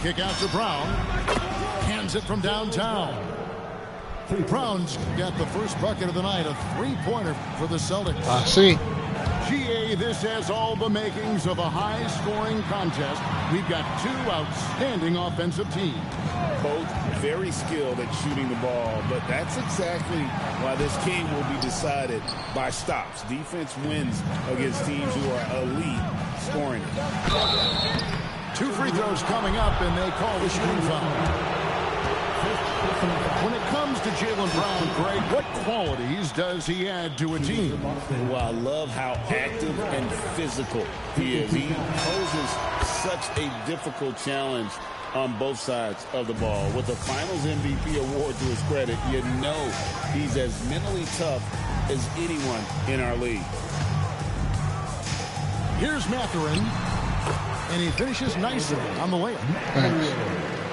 Kick out to Brown. Hands it from downtown. Brown's got the first bucket of the night, a three-pointer for the Celtics. I see. GA, this has all the makings of a high-scoring contest. We've got two outstanding offensive teams. Both very skilled at shooting the ball, but that's exactly why this game will be decided by stops. Defense wins against teams who are elite scoring. 2 free throws coming up, and they call the shooting foul. When it comes to Jaylen Brown, Greg, what qualities does he add to a team? Well, I love how active and physical he is. He poses such a difficult challenge on both sides of the ball. With the Finals MVP award to his credit, you know he's as mentally tough as anyone in our league. Here's Mathurin, and he finishes nicely on the layup.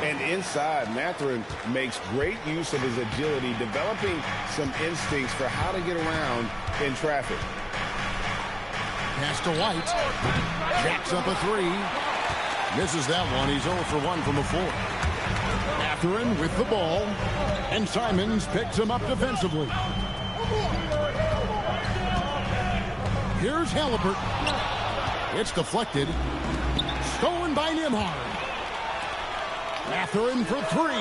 And inside, Mathurin makes great use of his agility, developing some instincts for how to get around in traffic. Pass to White. Jacks up a 3. Misses that one. He's 0 for 1 from the floor. Mathurin with the ball. And Simons picks him up defensively. Here's Halliburton. It's deflected. Stolen by Nembhard. Mathurin for 3.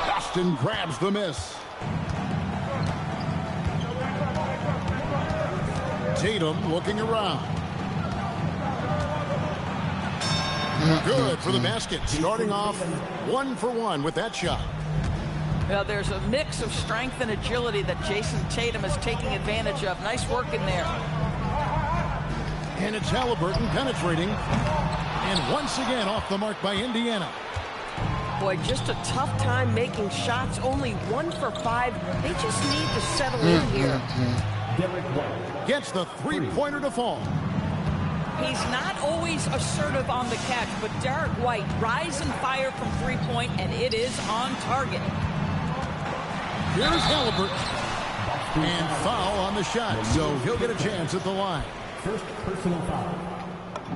Boston grabs the miss. Tatum looking around. Good for the basket. Starting off 1 for 1 with that shot. Well, there's a mix of strength and agility that Jason Tatum is taking advantage of. Nice work in there. And it's Halliburton penetrating. And once again off the mark by Indiana. Boy, just a tough time making shots. Only 1 for 5. They just need to settle in here. Gets the three-pointer to fall. He's not always assertive on the catch, but Derek White rise and fire from three-point, and it is on target. Here's Halliburton. And foul on the shot, so he'll get a chance at the line. First personal foul.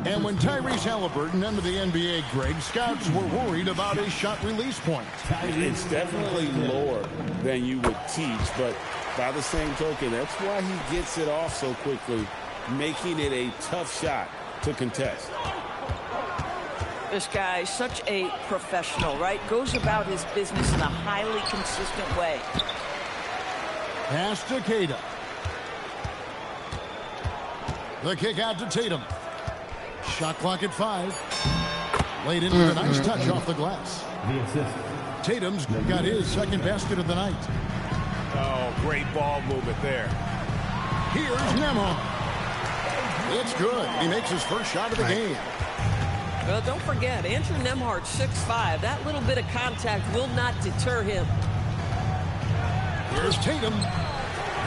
And when Tyrese Halliburton entered the NBA, Greg, scouts were worried about his shot release point. It's definitely lower than you would teach, but by the same token, that's why he gets it off so quickly, making it a tough shot to contest. This guy is such a professional, right? Goes about his business in a highly consistent way. Pass to Queta. The kick out to Tatum. Shot clock at 5. Laid in with a nice touch off the glass. The assist. Tatum's got his second basket of the night. Oh, great ball movement there. Here's Nembhard. It's good. He makes his first shot of the game. Well, don't forget, Andrew Nembhard, 6'5". That little bit of contact will not deter him. Here's Tatum.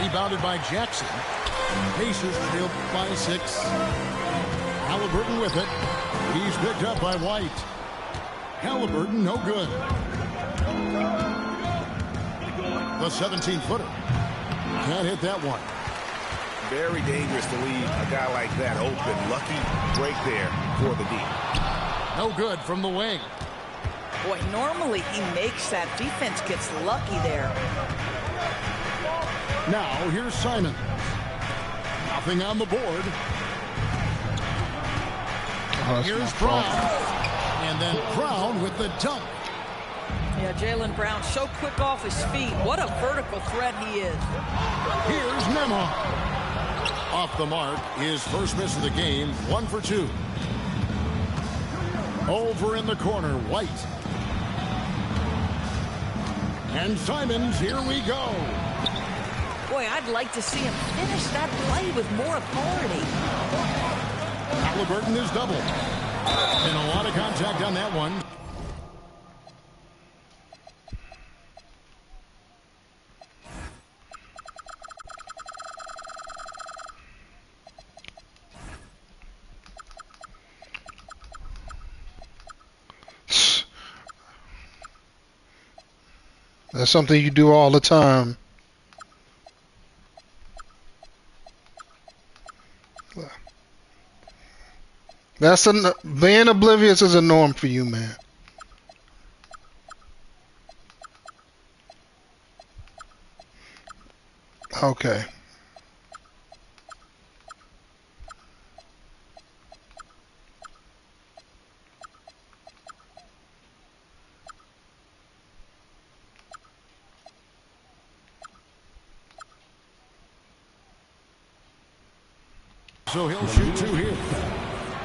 Rebounded by Jackson. Pacers trailed by 6. Halliburton with it. He's picked up by White. Halliburton, no good. The 17-footer. Can't hit that one. Very dangerous to leave a guy like that open. Lucky break there for the D. No good from the wing. Boy, normally he makes that. Defense gets lucky there. Now, here's Simon. Nothing on the board. Here's Brown. And then Brown with the dunk. Yeah, Jaylen Brown so quick off his feet. What a vertical threat he is. Here's Nembhard. Off the mark, his first miss of the game, 1 for 2. Over in the corner, White. And Simons, here we go. Boy, I'd like to see him finish that play with more authority. Halliburton is double. And a lot of contact on that one. That's something you do all the time. Being oblivious is a norm for you, man. Okay. So he'll shoot 2 here.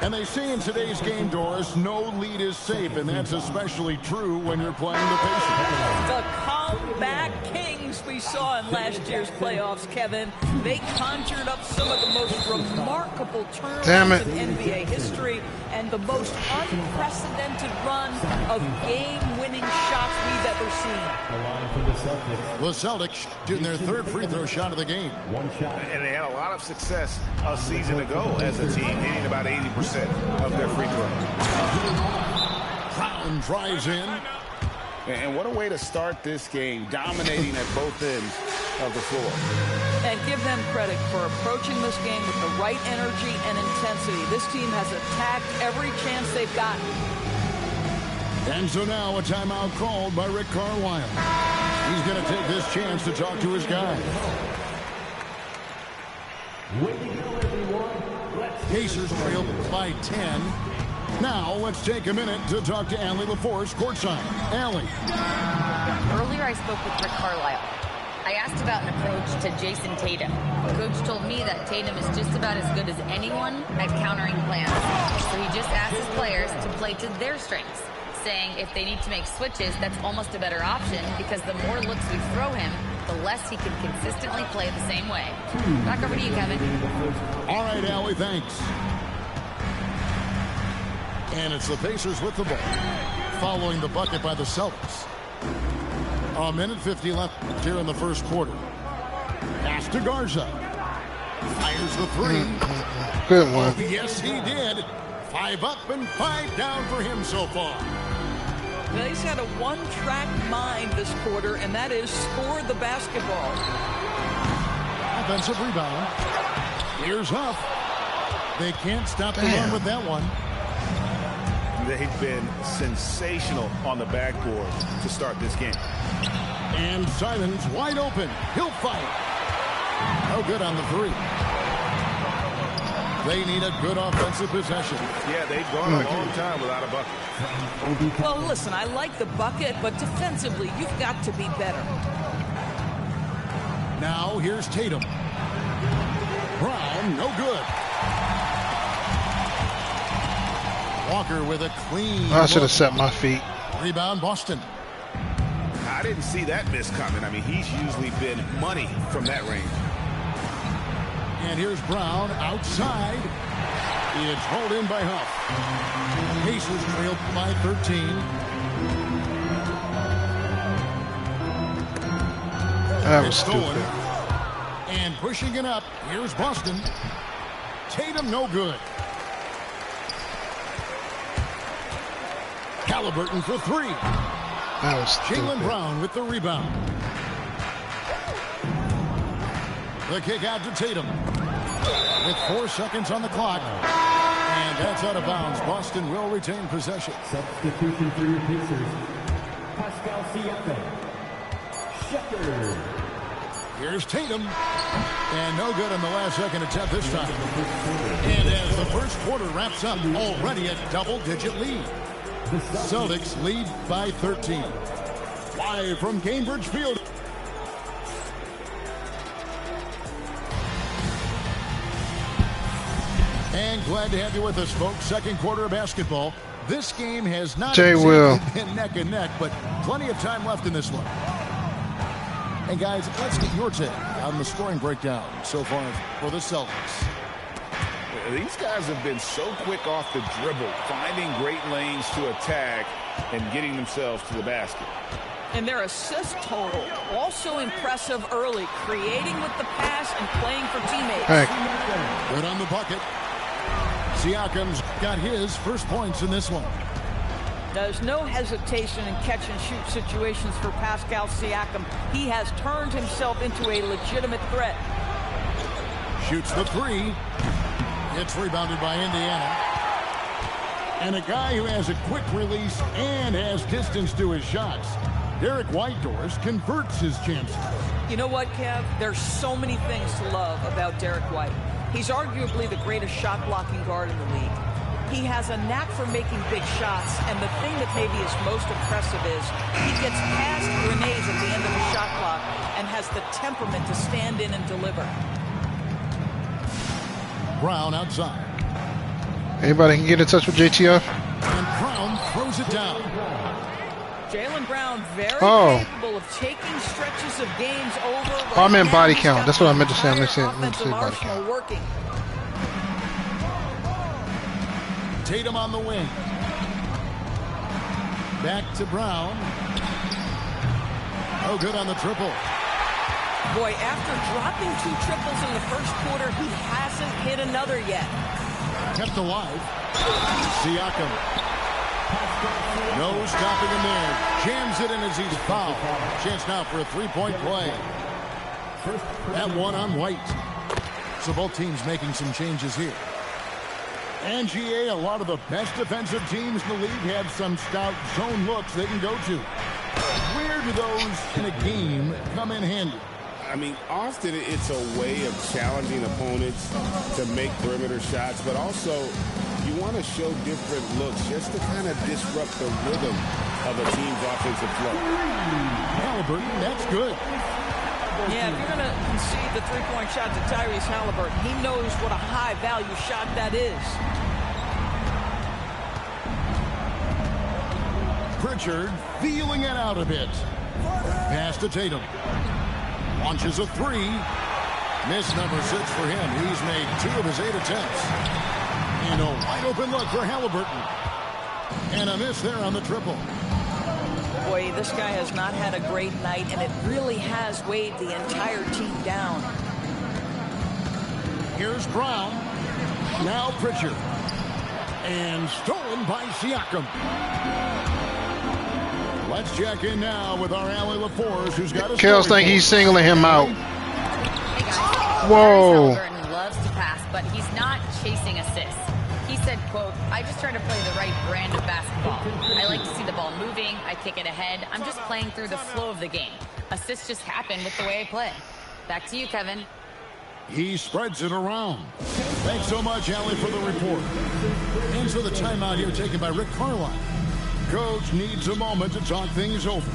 And they say in today's game, Doris, no lead is safe, and that's especially true when you're playing the Pacers. The comeback kings we saw in last year's playoffs, Kevin. They conjured up some of the most remarkable turnarounds in NBA history and the most unprecedented run of game-winning shots we've ever seen. The Celtics shooting their 3rd free throw shot of the game. One shot. And they had a lot of success a season ago as a team, hitting about 80% of their free throws. Brown drives in. And what a way to start this game, dominating at both ends of the floor. And give them credit for approaching this game with the right energy and intensity. This team has attacked every chance they've gotten. And so now a timeout called by Rick Carlisle. He's going to take this chance to talk to his guy. Pacers trail by 10. Now let's take a minute to talk to Allie LaForce courtside. Allie. Earlier I spoke with Rick Carlisle. I asked about an approach to Jason Tatum. Coach told me that Tatum is just about as good as anyone at countering plans. So he just asked his players to play to their strengths, saying if they need to make switches, that's almost a better option because the more looks we throw him, the less he can consistently play the same way. Back over to you, Kevin. All right, Allie, thanks. And it's the Pacers with the ball, following the bucket by the Celtics. A minute 50 left here in the first quarter. Pass to Garza. Fires the 3. Good one. Oh, yes, he did. 5 up and 5 down for him so far. He's had a one-track mind this quarter, and that is score the basketball. Offensive rebound. Here's Huff. They can't stop the run with that one. They've been sensational on the backboard to start this game. And Simons wide open. He'll fight. No good on the 3. They need a good offensive possession. Yeah, they've gone a long time without a bucket. Well, listen, I like the bucket, but defensively, you've got to be better. Now here's Tatum. Brown, no good. Walker with a clean. I should have set my feet. Rebound, Boston. I didn't see that miss coming. I mean, he's usually been money from that range. And here's Brown outside. It's hauled in by Huff. Pacers trail by 13. That was It's stupid. stolen. And pushing it up. Here's Boston. Tatum no good. Halliburton for 3. That was Jaylen stupid. Brown with the rebound. The kick out to Tatum. With 4 seconds on the clock. And that's out of bounds. Boston will retain possession. Substitution for your Pacers. Pascal Siakam. Shepherd. Here's Tatum. And no good on the last second attempt this time. And as the first quarter wraps up, already a double-digit lead. Celtics lead by 13. Live from Cambridge Field. And glad to have you with us, folks. Second quarter of basketball. This game has not been neck and neck, but plenty of time left in this one. And guys, let's get your take on the scoring breakdown so far for the Celtics. These guys have been so quick off the dribble, finding great lanes to attack and getting themselves to the basket. And their assist total, also impressive early, creating with the pass and playing for teammates. Hey. Good on the bucket. Siakam's got his first points in this one. There's no hesitation in catch-and-shoot situations for Pascal Siakam. He has turned himself into a legitimate threat. Shoots the 3. It's rebounded by Indiana. And a guy who has a quick release and has distance to his shots. Derek White, Doris, converts his chances. You know what, Kev? There's so many things to love about Derek White. He's arguably the greatest shot-blocking guard in the league. He has a knack for making big shots, and the thing that maybe is most impressive is he gets past grenades at the end of the shot clock and has the temperament to stand in and deliver. Brown outside. Anybody can get in touch with JTF? And Brown throws it down. Jaylen Brown very capable of taking stretches of games over. Oh, I meant body count. That's what I meant to say. I meant to say body count. Working. Tatum on the wing. Back to Brown. Oh, good on the triple. Boy, after dropping 2 triples in the first quarter, he hasn't hit another yet. Kept alive. Siakam. No stopping him there. Jams it in as he's fouled. Chance now for a 3-point play. That one on White. So both teams making some changes here. And GA, a lot of the best defensive teams in the league have some stout zone looks they can go to. Where do those in a game come in handy? I mean, often it's a way of challenging opponents to make perimeter shots, but also you want to show different looks just to kind of disrupt the rhythm of a team's offensive flow. Halliburton, that's good. Yeah, if you're going to concede the 3-point shot to Tyrese Halliburton, he knows what a high-value shot that is. Pritchard feeling it out a bit. Pass to Tatum. Launches a 3. Miss number 6 for him. He's made 2 of his 8 attempts. And a wide open look for Halliburton. And a miss there on the triple. Boy, this guy has not had a great night, and it really has weighed the entire team down. Here's Brown. Now Pritchard. And stolen by Siakam. Let's check in now with our Allie LaForce, who's got a Kels think he's singling him out. Hey guys, whoa. Halliburton loves to pass, but he's not chasing assists. He said, quote, I just try to play the right brand of basketball. I like to see the ball moving. I kick it ahead. I'm just playing through the flow of the game. Assists just happen with the way I play. Back to you, Kevin. He spreads it around. Thanks so much, Allie, for the report. And so the timeout here taken by Rick Carlisle. Coach needs a moment to talk things over.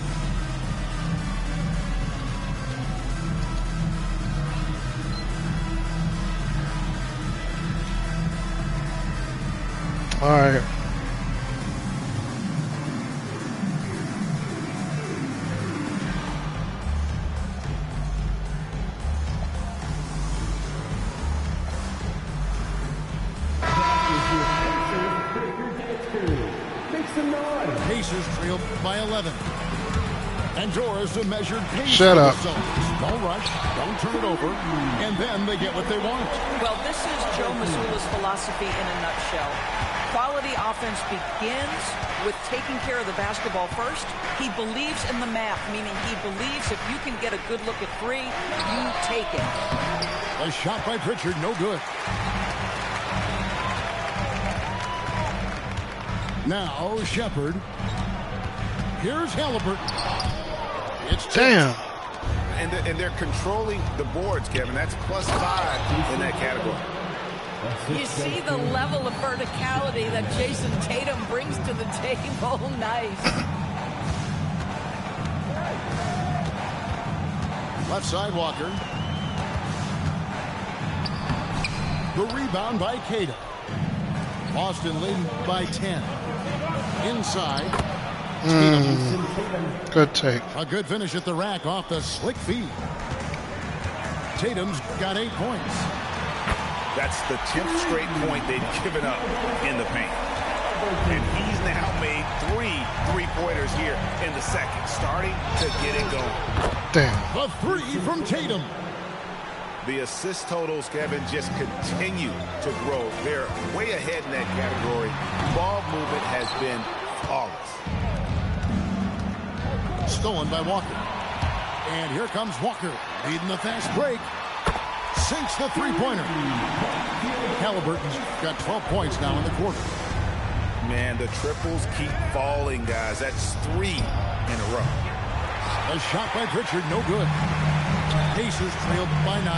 All right. Pacers trail by 11. And Doris a measured pace. Shut up. Don't rush. Don't turn it over. And then they get what they want. Well, this is Joe Mazzulla's philosophy in a nutshell. Quality offense begins with taking care of the basketball first. He believes in the math, meaning he believes if you can get a good look at 3, you take it. A shot by Pritchard, no good. Now Shepherd. Here's Halliburton. It's damn. And they're controlling the boards, Kevin. That's +5 in that category. You see the level of verticality that Jason Tatum brings to the table. Nice. Left side Walker. The rebound by Cato. Boston leading by 10. Inside. Good take. A good finish at the rack off the slick feed. Tatum's got 8 points. That's the 10th straight point they've given up in the paint. And he's now made 3 3-pointers here in the second, starting to get it going. Damn. The 3 from Tatum. The assist totals, Kevin, just continue to grow. They're way ahead in that category. Ball movement has been flawless. Stolen by Walker. And here comes Walker, leading the fast break. Sinks the 3-pointer. Halliburton's got 12 points now in the quarter. Man, the triples keep falling, guys. That's 3 in a row. A shot by Pritchard, no good. Pacers trailed by 9.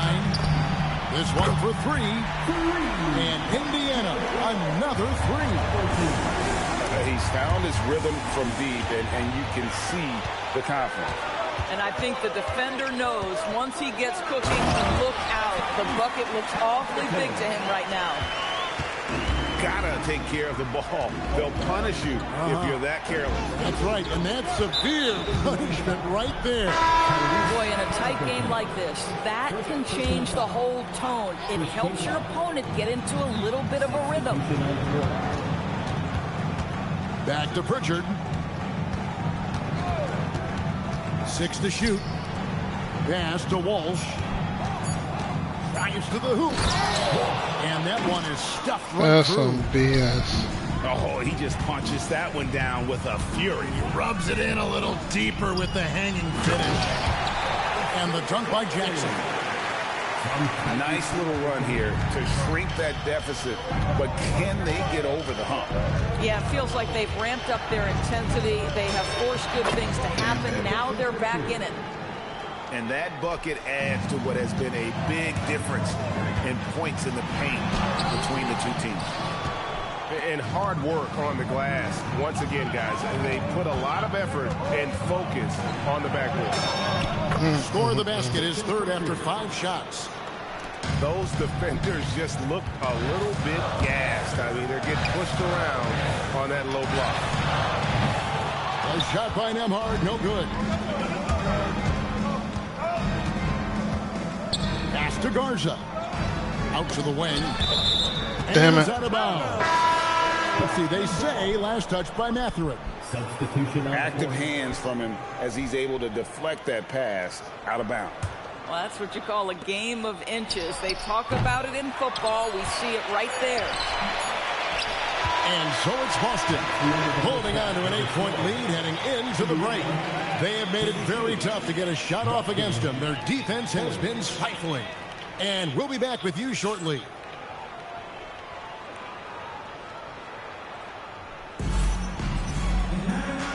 This one for 3. And Indiana, another 3. He's found his rhythm from deep, and you can see the confidence. And I think the defender knows once he gets cooking, look out. The bucket looks awfully big to him right now. Gotta take care of the ball. They'll punish you if you're that careless. That's right, and that's severe punishment right there. Boy, in a tight game like this, that can change the whole tone. It helps your opponent get into a little bit of a rhythm. Back to Pritchard. 6 to shoot. Pass to Walsh. Drives to the hoop. And that one is stuffed right That's through. some BS. Oh, he just punches that one down with a fury. Rubs it in a little deeper with the hanging finish. And the dunk by Jackson. Nice little run here to shrink that deficit, but can they get over the hump? Yeah, it feels like they've ramped up their intensity. They have forced good things to happen. Now they're back in it. And that bucket adds to what has been a big difference in points in the paint between the two teams. And hard work on the glass. Once again, guys, they put a lot of effort and focus on the backboard. Score of the basket is third after 5 shots. Those defenders just look a little bit gassed. I mean, they're getting pushed around on that low block. A shot by Nembhard, no good. Pass to Garza. Out to the wing. Damn it. Out of bounds. Let's see, they say last touch by Mathurin. Substitution. Active hands from him as he's able to deflect that pass out of bounds. Well, that's what you call a game of inches. They talk about it in football. We see it right there. And so it's Boston holding on to an 8-point lead heading into the break. They have made it very tough to get a shot off against them. Their defense has been stifling. And we'll be back with you shortly.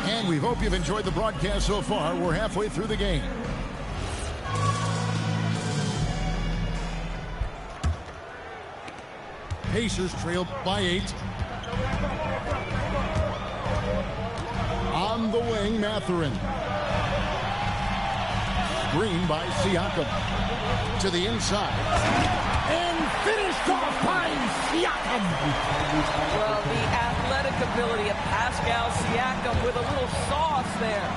And we hope you've enjoyed the broadcast so far. We're halfway through the game. Pacers trailed by 8. On the wing, Mathurin. Screen by Siakam. To the inside. And finished off by Siakam. Well, the athletic ability of Pascal Siakam with a little sauce there.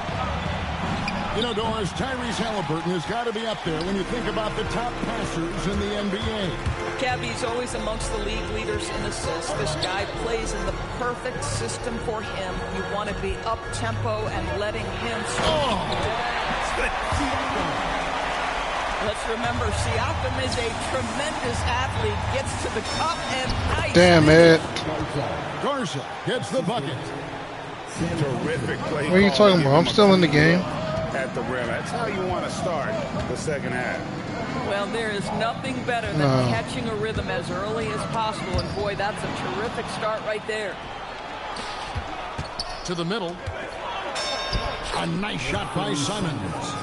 You know, Doris, Tyrese Halliburton has got to be up there when you think about the top passers in the NBA. Cabby's always amongst the league leaders in assists. This guy plays in the perfect system for him. You want to be up-tempo and letting him score. Let's remember, Siakam is a tremendous athlete. Gets to the cup and nice. Damn it. Garza gets the bucket. Terrific play. What are you talking about? I'm still in the game. At the rim. That's how you want to start the second half. Well, there is nothing better than catching a rhythm as early as possible. And boy, that's a terrific start right there. To the middle. A nice shot by Simons.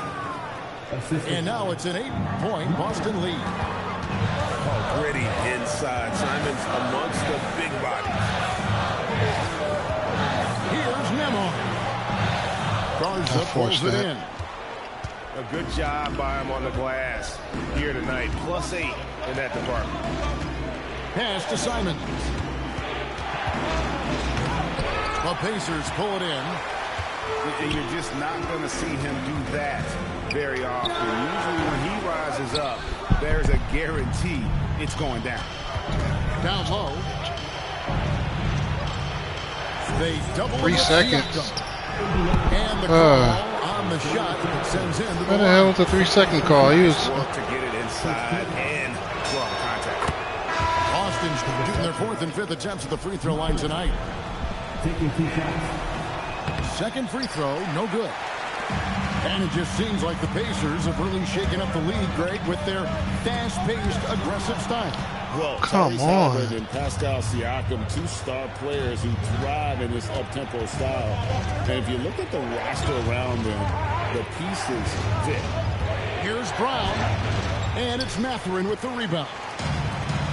And now it's an 8-point Boston lead. Oh, gritty inside. Simons amongst the big bodies. Here's Nembhard. Garza pulls it in. A good job by him on the glass here tonight. +8 in that department. Pass to Simons. The Pacers pull it in. You're just not going to see him do that very often. Usually when he rises up, there's a guarantee it's going down. Down low. They double 3 seconds. And the call on the shot sends in. What the hell was the 3-second call? He was To get it inside and draw contact. Boston's shooting their 4th and 5th attempts at the free throw line tonight. Taking 2 shots. Second free throw, no good. And it just seems like the Pacers have really shaken up the league, Greg, with their fast-paced, aggressive style. Well, Come Tyrese on. Halliburton and Pascal Siakam, 2 star players who thrive in this up-tempo style. And if you look at the roster around them, the pieces fit. Here's Brown. And it's Mathurin with the rebound.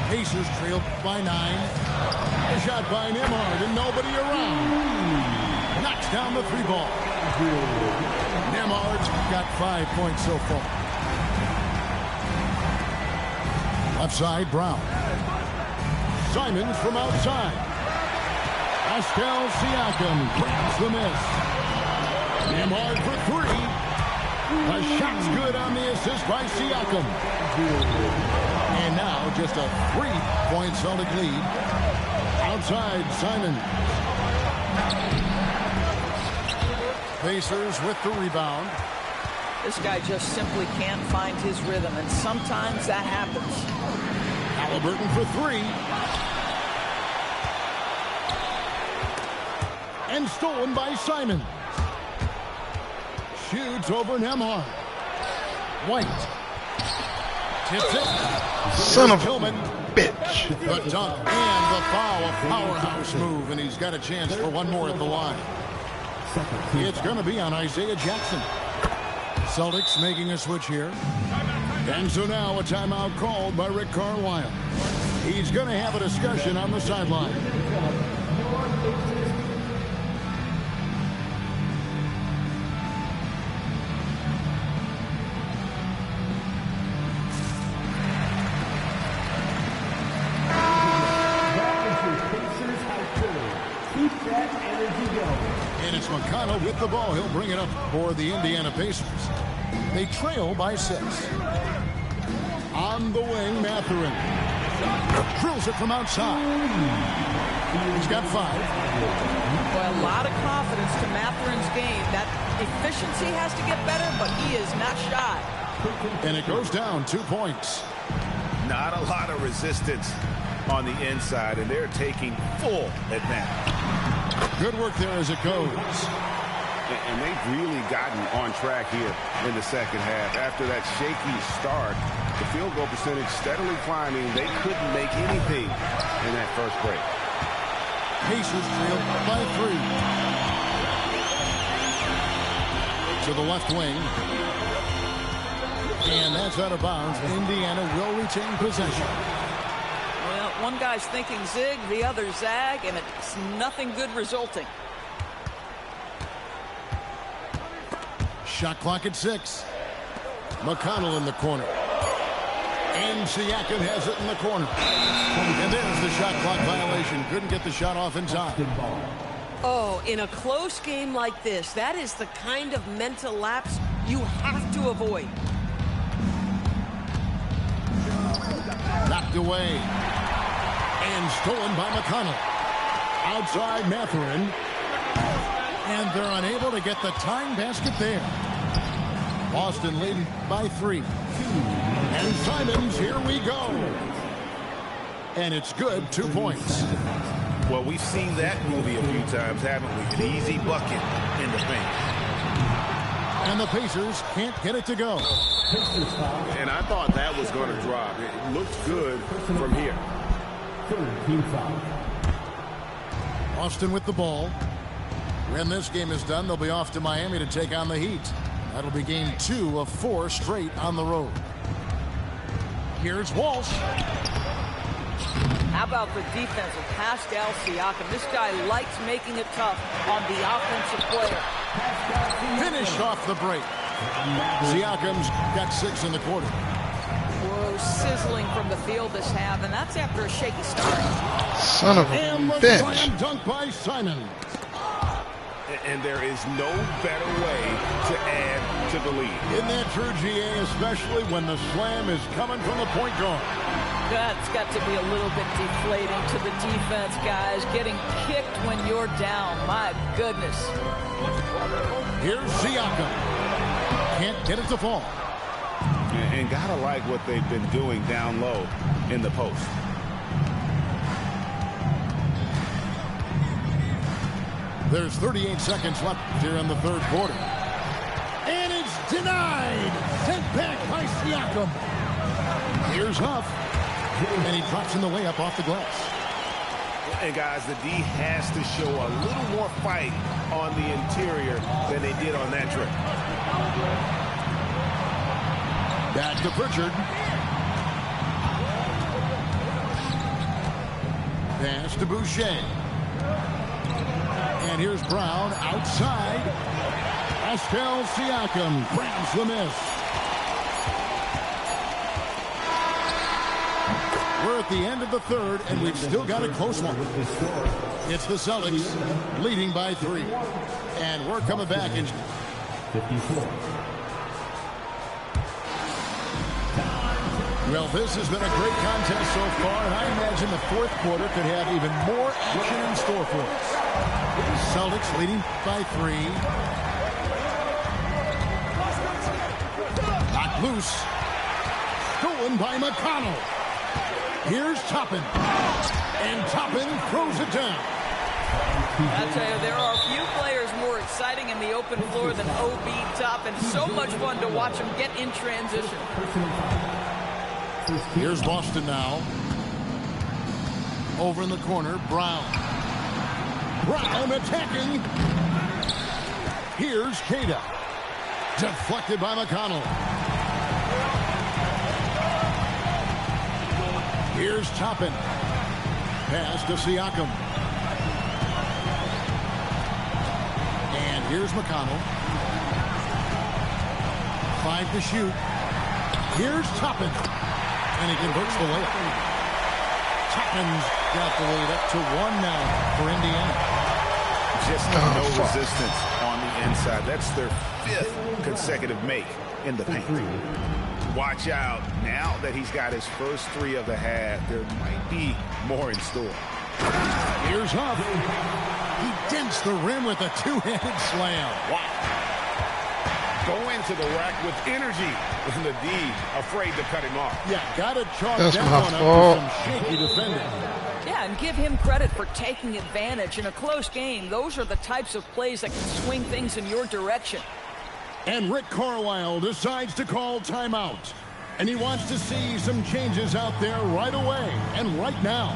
Pacers trailed by 9. A shot by Nembhard and nobody around. Knocks down the 3 ball. Nembhard's got 5 points so far. Left side, Brown. Simons from outside. Pascal Siakam grabs the miss. Nembhard for 3. A shot's good on the assist by Siakam. And now just a 3-point Celtic lead. Outside, Simons. Pacers with the rebound. This guy just simply can't find his rhythm, and sometimes that happens. Halliburton for 3. And stolen by Simons. Shoots over Nembhard. White. Tips it. Son of a Tillman. bitch. The dunk and the foul. A powerhouse move, and he's got a chance for one more at the line. It's going to be on Isaiah Jackson. Celtics making a switch here. And so now a timeout called by Rick Carlisle. He's going to have a discussion on the sideline. And it's McConnell with the ball. He'll bring it up for the Indiana Pacers. They trail by 6. On the wing, Mathurin. Drills it from outside. He's got 5. Boy, a lot of confidence to Mathurin's game. That efficiency has to get better, but he is not shy. And it goes down 2 points. Not a lot of resistance on the inside, and they're taking full advantage. Good work there as it goes. And they've really gotten on track here in the second half. After that shaky start, the field goal percentage steadily climbing. They couldn't make anything in that first break. Pacers trail by 3. To the left wing. And that's out of bounds. Indiana will retain possession. Well, one guy's thinking zig, the other zag, and it's nothing good resulting. Shot clock at 6. McConnell in the corner. And Siakam has it in the corner. And there's the shot clock violation. Couldn't get the shot off in time. Oh, in a close game like this, that is the kind of mental lapse you have to avoid. Knocked away. And stolen by McConnell. Outside Mathurin. And they're unable to get the tying basket there. Boston leading by 3. And Simons, here we go. And it's good, 2 points. Well, we've seen that movie a few times, haven't we? An easy bucket in the paint. And the Pacers can't get it to go. And I thought that was going to drop. It looked good from here. Boston with the ball. When this game is done, they'll be off to Miami to take on the Heat. That'll be game 2 of 4 straight on the road. Here's Walsh. How about the defense of Pascal Siakam? This guy likes making it tough on the offensive player. Finished off the break. Siakam's got 6 in the quarter. Whoa, sizzling from the field this half, and that's after a shaky start. Son of a And the bitch. slam dunk by Simons. And there is no better way to add to the lead. Isn't that true, GA, especially when the slam is coming from the point guard? That's got to be a little bit deflating to the defense, guys. Getting kicked when you're down. My goodness. Here's Siakam. Can't get it to fall. And gotta like what they've been doing down low in the post. There's 38 seconds left here in the third quarter. And it's denied. Sent back by Siakam. Here's Huff. And he drops in the layup off the glass. And guys, the D has to show a little more fight on the interior than they did on that trip. Back to Pritchard. Pass to Boucher. And here's Brown outside. Pascal Siakam grabs the miss. We're at the end of the third, and we've still got a close one. It's the Celtics leading by 3. And we're coming back in 54. Well, this has been a great contest so far, and I imagine the fourth quarter could have even more action in store for us. Celtics leading by 3. Knocked loose. Stolen by McConnell. Here's Toppin. And Toppin throws it down. I tell you, there are a few players more exciting in the open floor than O.B. Toppin. So much fun to watch him get in transition. Here's Boston now. Over in the corner, Brown. Brown attacking. Here's Queta. Deflected by McConnell. Here's Toppin. Pass to Siakam. And here's McConnell. 5 to shoot. Here's Toppin. And he converts the layup. Toppin's got the lead up to 1 now for Indiana. Just no resistance on the inside. That's their 5th consecutive make in the paint. Watch out. Now that he's got his first 3 of the half, there might be more in store. Here's Huff. He dents the rim with a 2-handed slam. Wow. Go into the rack with energy. And the D afraid to cut him off. Yeah, gotta chalk that one up for some shaky defending. Yeah, and give him credit for taking advantage in a close game. Those are the types of plays that can swing things in your direction. And Rick Carlisle decides to call timeout. And he wants to see some changes out there right away and right now.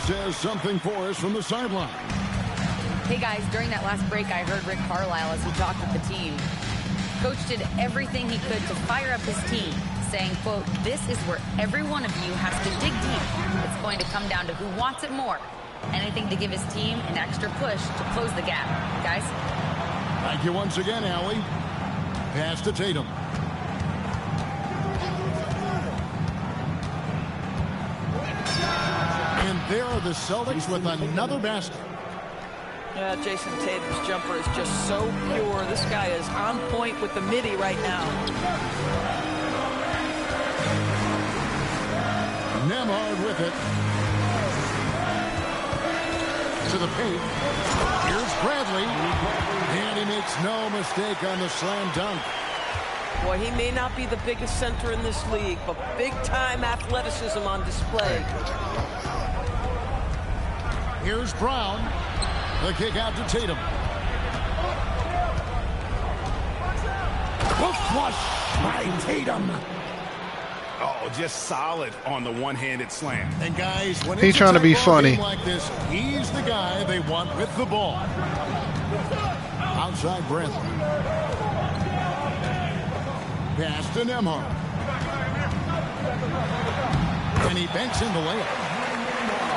Says something for us from the sideline. Hey guys, during that last break, I heard Rick Carlisle as he talked with the team. Coach did everything he could to fire up his team, saying, quote, "This is where every one of you has to dig deep. It's going to come down to who wants it more. Anything to give his team an extra push to close the gap." Guys? Thank you once again, Allie. Pass to Tatum. And there are the Celtics with another basket. Yeah, Jason Tatum's jumper is just so pure. This guy is on point with the midi right now. Nembhard with it. To the paint. Here's Bradley. And he makes no mistake on the slam dunk. Boy, he may not be the biggest center in this league, but big-time athleticism on display. Here's Brown. The kick out to Tatum. The flush by Tatum. Oh, just solid on the one-handed slam. And guys, when he's trying to be funny like this, he's the guy they want with the ball. Outside Bradley. Pass to Nembhard. And he banks in the layup.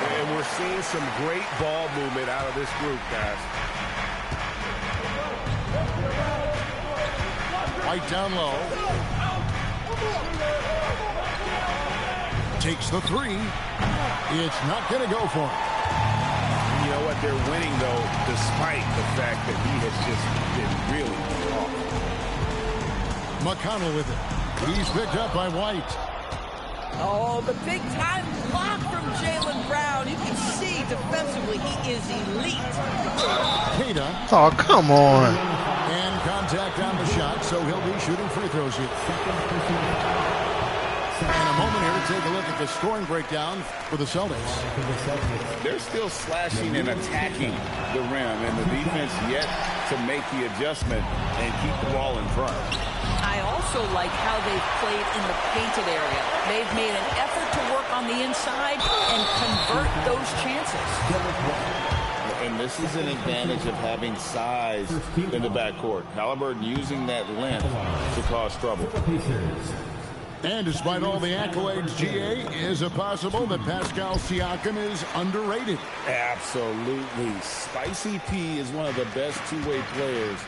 And we're seeing some great ball movement out of this group, guys. White down low. Takes the 3. It's not going to go for him. You know what? They're winning, though, despite the fact that he has just been really off. McConnell with it. He's picked up by White. Oh, the big-time block from Jaylen Brown. You can see defensively he is elite. Queta. Oh, come on. And contact on the shot, so he'll be shooting free throws here. In a moment here to take a look at the scoring breakdown for the Celtics. They're still slashing and attacking the rim, and the defense yet to make the adjustment and keep the ball in front. I also like how they've played in the painted area. They've made an effort to work on the inside and convert those chances. And this is an advantage of having size in the backcourt. Halliburton using that length to cause trouble. And despite all the accolades, GA, is it possible that Pascal Siakam is underrated? Absolutely. Spicy P is one of the best two-way players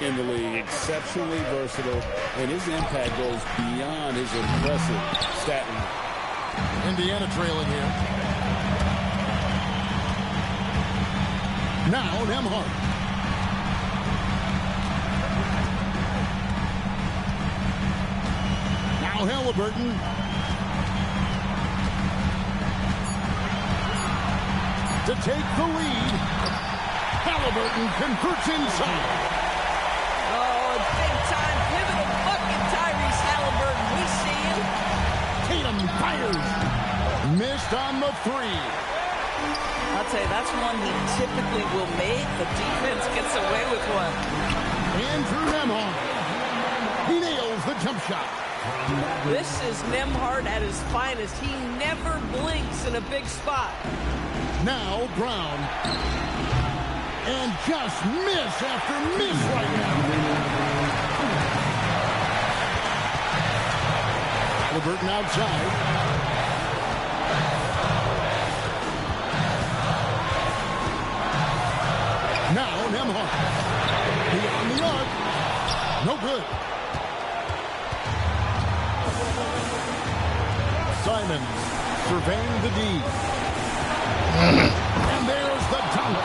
in the league. Exceptionally versatile, and his impact goes beyond his impressive stat line. Indiana trailing here. Now Nembhard. Now Halliburton. To take the lead. Halliburton converts inside. Oh, big-time pivotal bucket, Tyrese Halliburton. We see him. Tatum fires. Missed on the three. I'll tell you, that's one he typically will make. The defense gets away with one. Andrew Nembhard. He nails the jump shot. This is Nembhard at his finest. He never blinks in a big spot. Now Brown. And just miss after miss right now. Halliburton outside. Now Nembhard. Beyond the arc. No good. Simons surveying the D. And there's the dunk.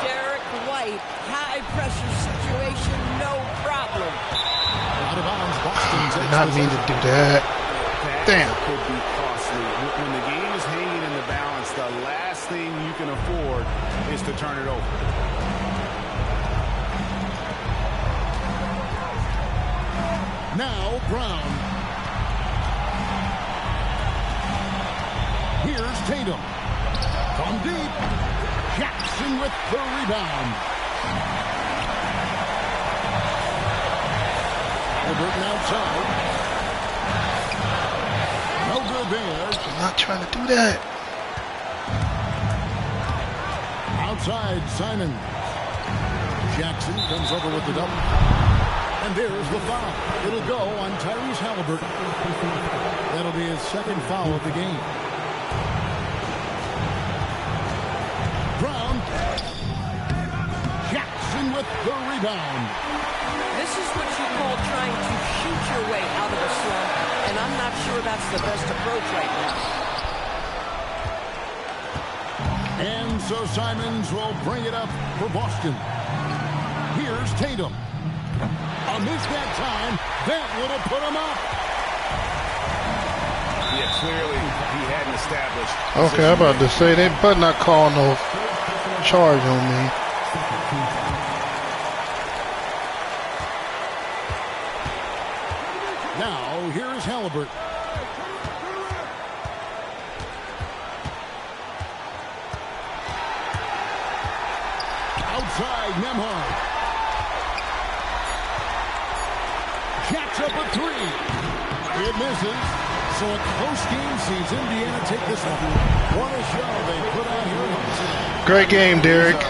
Derek White, high-pressure situation, no problem. Out of bounds, Boston. Did not mean to do that. Damn. Could be costly. When the game is hanging in the balance, the last thing you can afford is to turn it over. Now Brown. Here's Tatum. From deep. Jackson with the rebound. Halliburton outside. No good there. I'm not trying to do that. Outside, Simon. Jackson comes over with the double. And there's the foul. It'll go on Tyrese Halliburton. That'll be his second foul of the game. Brown. Jackson with the rebound. This is what you call trying to shoot your way out of a slump, and I'm not sure that's the best approach right now. And so Simons will bring it up for Boston. Here's Tatum. A miss that time. That would have put him up. Yeah, clearly he hadn't established. Okay, I'm about to say they better not call no charge on me. Now, here's Halliburton. Outside, Nembhard. Jacks up a three. It misses. So a close game sees Indiana take this one. What a show they put on here. Great game, Derek.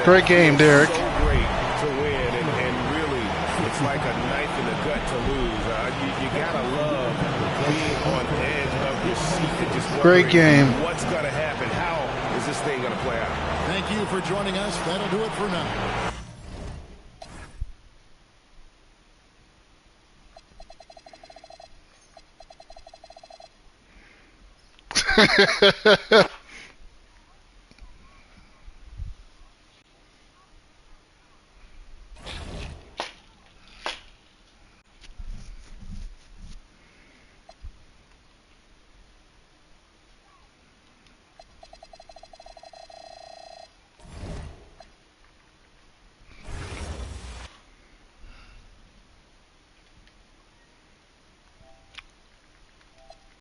Great game, Derek. So great to win, and really, it's like a knife in the gut to lose. You gotta love being on edge of your seat and just Great game. What's gonna happen? How is this thing gonna play out? Thank you for joining us. That'll do it for now.